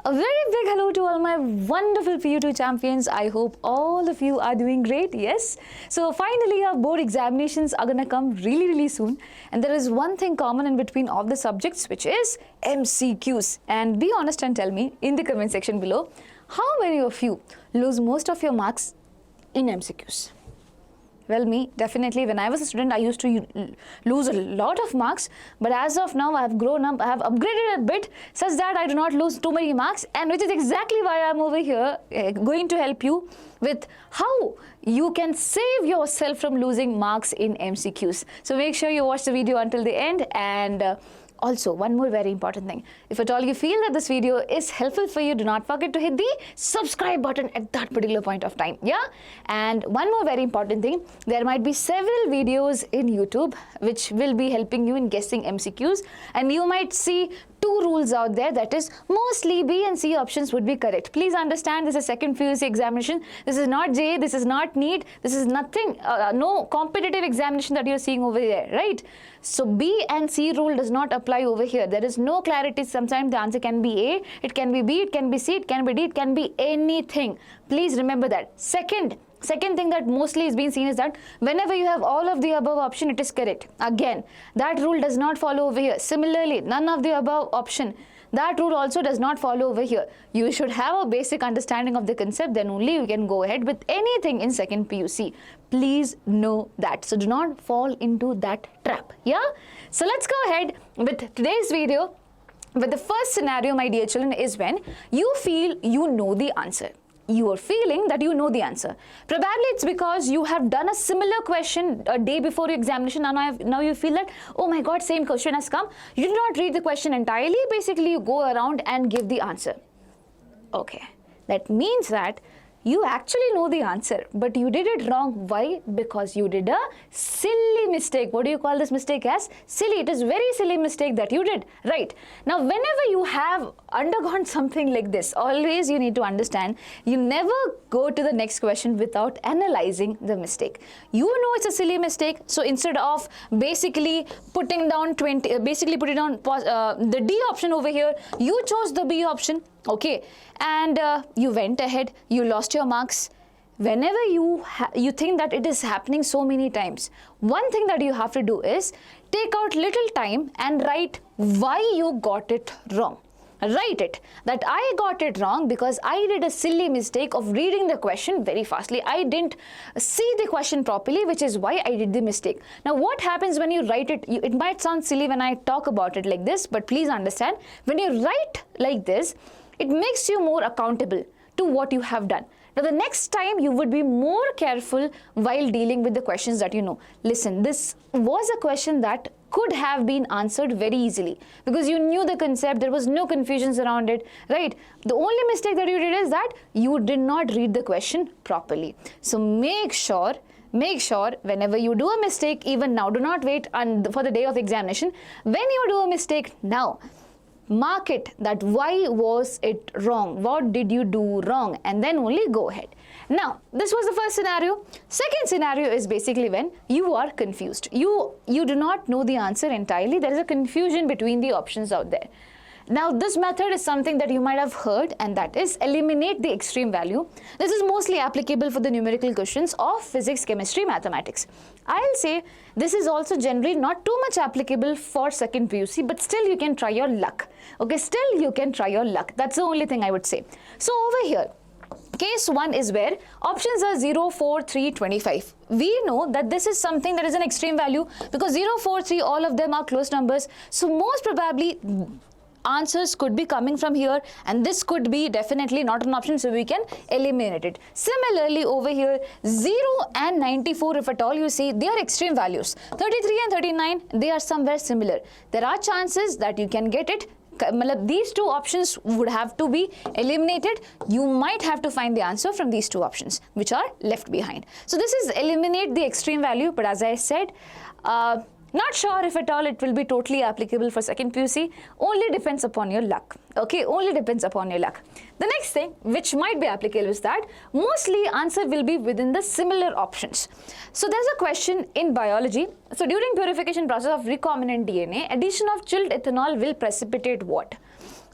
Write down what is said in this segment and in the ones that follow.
A very big hello to all my wonderful PU2 champions. I hope all of you are doing great. Yes. So finally our board examinations are going to come really soon. And there is one thing common in between all the subjects, which is MCQs. And be honest and tell me in the comment section below, how many of you lose most of your marks in MCQs? Well, me, definitely. When I was a student, I used to lose a lot of marks. But as of now, I have grown up, I have upgraded a bit such that I do not lose too many marks. And which is exactly why I'm over here going to help you with how you can save yourself from losing marks in MCQs. So make sure you watch the video until the end. And also, one more very important thing. If at all you feel that this video is helpful for you, do not forget to hit the subscribe button at that particular point of time. Yeah? And one more very important thing. There might be several videos in YouTube which will be helping you in guessing MCQs. And you might see two rules out there, that is mostly B and C options would be correct. Please understand, this is second PUC examination. This is not JEE, this is not NEET, this is nothing, no competitive examination that you're seeing over there, right? So B and C rule does not apply over here. There is no clarity. Sometimes the answer can be A, it can be B, it can be C, it can be D, it can be anything. Please remember that. Second thing that mostly is being seen is that whenever you have all of the above option, it is correct. Again, that rule does not follow over here. Similarly, none of the above option, that rule also does not follow over here. You should have a basic understanding of the concept, then only you can go ahead with anything in second PUC. Please know that. So do not fall into that trap. Yeah? So let's go ahead with today's video. But the first scenario, my dear children, is when you feel you know the answer. You are feeling that you know the answer. Probably it's because you have done a similar question a day before your examination, and now you feel that, oh my God, same question has come. You do not read the question entirely. Basically, you go around and give the answer. Okay, that means that you actually know the answer, but you did it wrong. Why? Because you did a silly mistake. What do you call this mistake as? Silly. It is very silly mistake that you did. Right. Now, whenever you have undergone something like this, always you need to understand, you never go to the next question without analyzing the mistake. You know it's a silly mistake. So instead of basically putting down the D option over here, you chose the B option. Okay, and you went ahead, you lost your marks. Whenever you think that it is happening so many times, one thing that you have to do is take out little time and write why you got it wrong. Write it that I got it wrong because I did a silly mistake of reading the question very fastly. I didn't see the question properly, which is why I did the mistake. Now, what happens when you write it? It might sound silly when I talk about it like this, but please understand, when you write like this, it makes you more accountable to what you have done. Now, the next time you would be more careful while dealing with the questions that you know. Listen, this was a question that could have been answered very easily because you knew the concept, there was no confusions around it, right? The only mistake that you did is that you did not read the question properly. So make sure whenever you do a mistake, even now, do not wait for the day of examination. When you do a mistake now, mark it that why was it wrong, what did you do wrong, and then only go ahead. Now, this was the first scenario. Second scenario is basically when you are confused. You do not know the answer entirely. There is a confusion between the options out there. Now, this method is something that you might have heard, and that is eliminate the extreme value. This is mostly applicable for the numerical questions of physics, chemistry, mathematics. I'll say this is also generally not too much applicable for second PUC, but still you can try your luck. Okay, still you can try your luck. That's the only thing I would say. So over here, case 1 is where options are 0, 4, 3, 25. We know that this is something that is an extreme value because 0, 4, 3, all of them are close numbers. So most probably answers could be coming from here, and this could be definitely not an option, so we can eliminate it. Similarly, over here, 0 and 94, if at all you see, they are extreme values. 33 and 39, they are somewhere similar. There are chances that you can get it. These two options would have to be eliminated. You might have to find the answer from these two options which are left behind. So this is eliminate the extreme value, but as I said, not sure if at all it will be totally applicable for second PUC. Only depends upon your luck. Okay, only depends upon your luck. The next thing which might be applicable is that mostly answer will be within the similar options. So there's a question in biology. So during purification process of recombinant DNA, addition of chilled ethanol will precipitate what?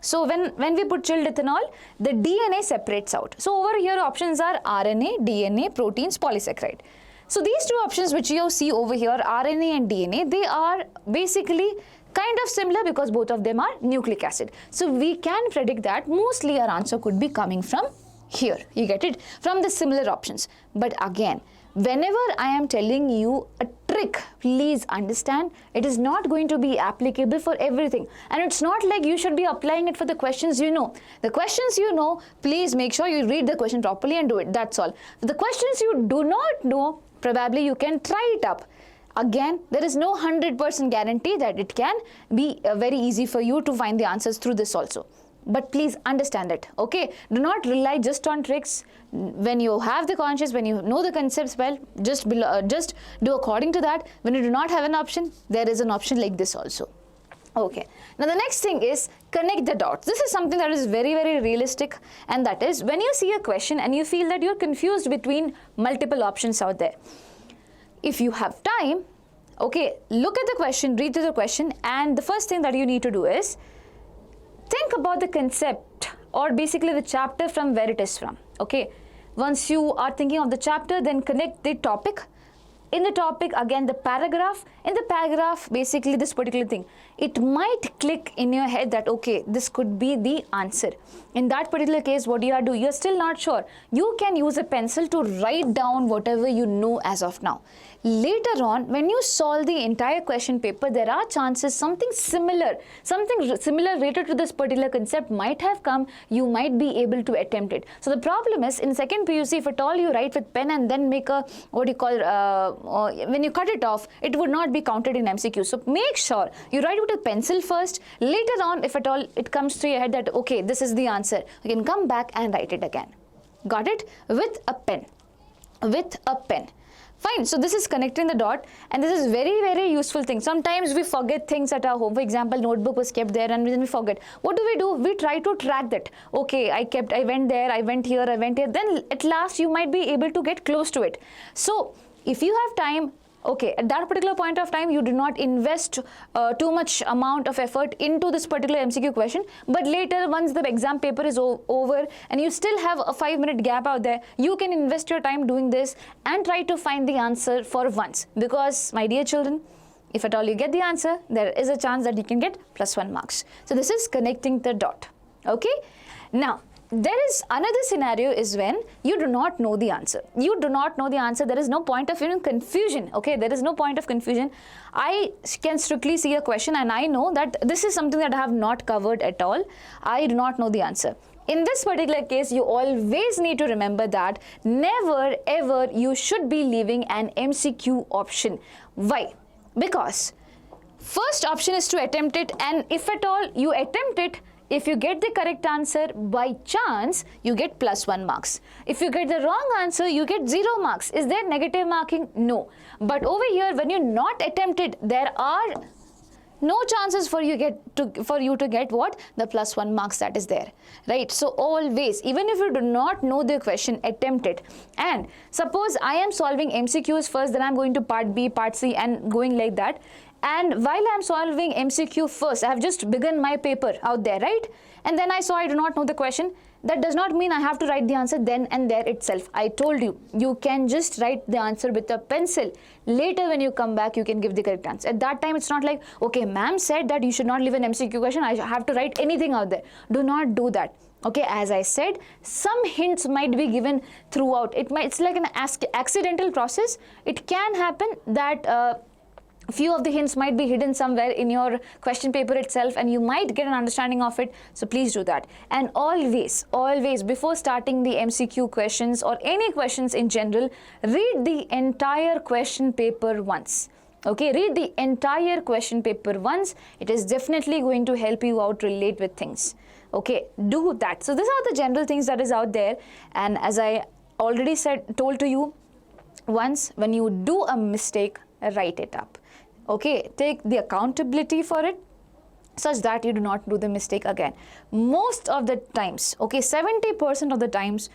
So when we put chilled ethanol, the DNA separates out. So over here options are RNA, DNA, proteins, polysaccharide. So these two options which you see over here, RNA and DNA, they are basically kind of similar because both of them are nucleic acid. So we can predict that mostly our answer could be coming from here. You get it? From the similar options. But again, whenever I am telling you a trick, please understand it is not going to be applicable for everything. And it's not like you should be applying it for the questions you know. The questions you know, please make sure you read the question properly and do it. That's all. The questions you do not know, probably you can try it up. Again, there is no 100% guarantee that it can be very easy for you to find the answers through this also. But please understand it, okay? Do not rely just on tricks. When you have the conscious, when you know the concepts well, just do according to that. When you do not have an option, there is an option like this also. Okay, now the next thing is connect the dots. This is something that is very, very realistic, and that is when you see a question and you feel that you're confused between multiple options out there. If you have time, okay, look at the question, read through the question, and the first thing that you need to do is think about the concept or basically the chapter from where it is from, okay? Once you are thinking of the chapter, then connect the topic. In the topic, again, the paragraph. In the paragraph, basically this particular thing. It might click in your head that, okay, this could be the answer. In that particular case, what do you have to do? You're still not sure. You can use a pencil to write down whatever you know as of now. Later on, when you solve the entire question paper, there are chances something similar related to this particular concept might have come. You might be able to attempt it. So the problem is, in second PUC, if at all you write with pen and then make a, what you call, when you cut it off, it would not be counted in MCQ. So make sure you write with a pencil first. Later on, if at all it comes to your head that, okay, this is the answer, you can come back and write it again. Got it? With a pen. With a pen. Fine, so this is connecting the dot, and this is very, very useful thing. Sometimes we forget things at our home. For example, notebook was kept there and then we forget. What do? We try to track that. Okay, I went there, I went here, I went here. Then at last you might be able to get close to it. So if you have time, okay, at that particular point of time, you do not invest too much amount of effort into this particular MCQ question. But later, once the exam paper is over and you still have a 5-minute gap out there, you can invest your time doing this and try to find the answer for once. Because, my dear children, if at all you get the answer, there is a chance that you can get +1 marks. So this is connecting the dot. Okay? Now, there is another scenario is when you do not know the answer. You do not know the answer. There is no point of confusion. Okay, there is no point of confusion. I can strictly see a question and I know that this is something that I have not covered at all. I do not know the answer. In this particular case, you always need to remember that never ever you should be leaving an MCQ option. Why? Because first option is to attempt it, and if at all you attempt it, if you get the correct answer, by chance, you get +1 marks. If you get the wrong answer, you get 0 marks. Is there negative marking? No. But over here, when you not attempt it, there are no chances for you to get what? The +1 marks that is there, right? So always, even if you do not know the question, attempt it. And suppose I am solving MCQs first, then I'm going to part B, part C, and going like that. And while I'm solving MCQ first, I have just begun my paper out there, right? And then I saw I do not know the question. That does not mean I have to write the answer then and there itself. I told you, you can just write the answer with a pencil. Later when you come back, you can give the correct answer. At that time, it's not like, okay, ma'am said that you should not leave an MCQ question. I have to write anything out there. Do not do that. Okay, as I said, some hints might be given throughout. It's like an accidental process. It can happen that few of the hints might be hidden somewhere in your question paper itself, and you might get an understanding of it. So please do that. And always, before starting the MCQ questions or any questions in general, read the entire question paper once. Okay, read the entire question paper once. It is definitely going to help you out relate with things. Okay, do that. So these are the general things that is out there. And as I already told to you, once when you do a mistake, write it up. Okay, take the accountability for it such that you do not do the mistake again. Most of the times, okay, 70% of the times,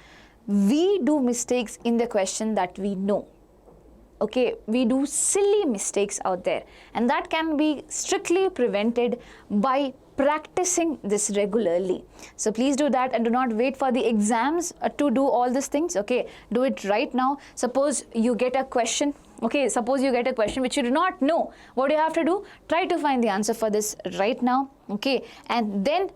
we do mistakes in the question that we know. Okay, we do silly mistakes out there, and that can be strictly prevented by practicing this regularly. So please do that, and do not wait for the exams to do all these things. Okay, do it right now. Suppose you get a question, okay, suppose you get a question which you do not know. What do you have to do? Try to find the answer for this right now, okay, and then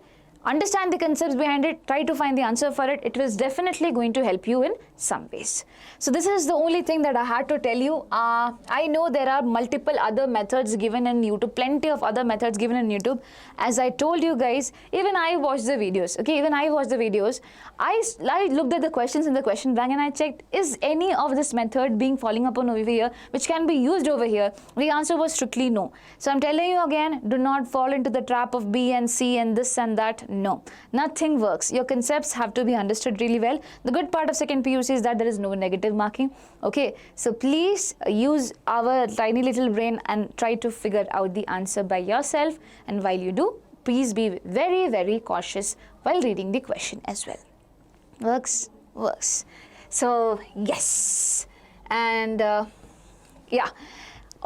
understand the concepts behind it, try to find the answer for it. It is definitely going to help you in some ways. So this is the only thing that I had to tell you. I know there are multiple other methods given in YouTube, plenty of other methods given in YouTube. As I told you guys, even I watched the videos, okay, even I watched the videos. I looked at the questions in the question bank and I checked, is any of this method being falling upon over here, which can be used over here? The answer was strictly no. So I'm telling you again, do not fall into the trap of B and C and this and that. No, nothing works. Your concepts have to be understood really well. The good part of second PUC is that there is no negative marking. Okay, so please use our tiny little brain and try to figure out the answer by yourself. And while you do, please be very, very cautious while reading the question as well. Works, works. So yes, and yeah.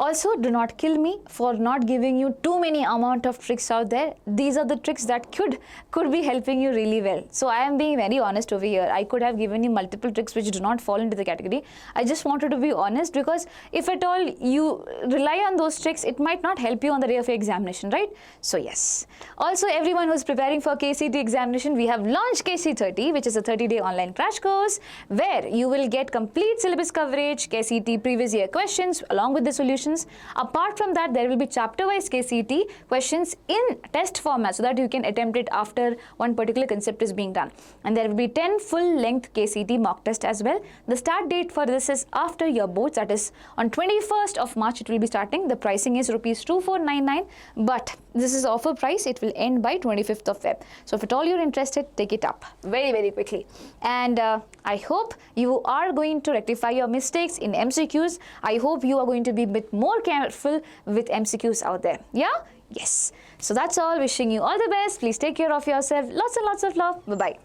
Also, do not kill me for not giving you too many amount of tricks out there. These are the tricks that could be helping you really well. So I am being very honest over here. I could have given you multiple tricks which do not fall into the category. I just wanted to be honest, because if at all you rely on those tricks, it might not help you on the day of your examination, right? So yes. Also, everyone who's preparing for KCET examination, we have launched KC30, which is a 30-day online crash course where you will get complete syllabus coverage, KCET previous year questions along with the solutions. Apart from that, there will be chapter-wise KCET questions in test format so that you can attempt it after one particular concept is being done. And there will be 10 full-length KCET mock test as well. The start date for this is after your boards, that is on 21st of March it will be starting. The pricing is ₹2499, but this is offer price. It will end by 25th of Feb. So if at all you're interested, take it up very, very quickly. And I hope you are going to rectify your mistakes in MCQs. I hope you are going to be a bit more careful with MCQs out there. Yeah? Yes. So that's all. Wishing you all the best. Please take care of yourself. Lots and lots of love. Bye-bye.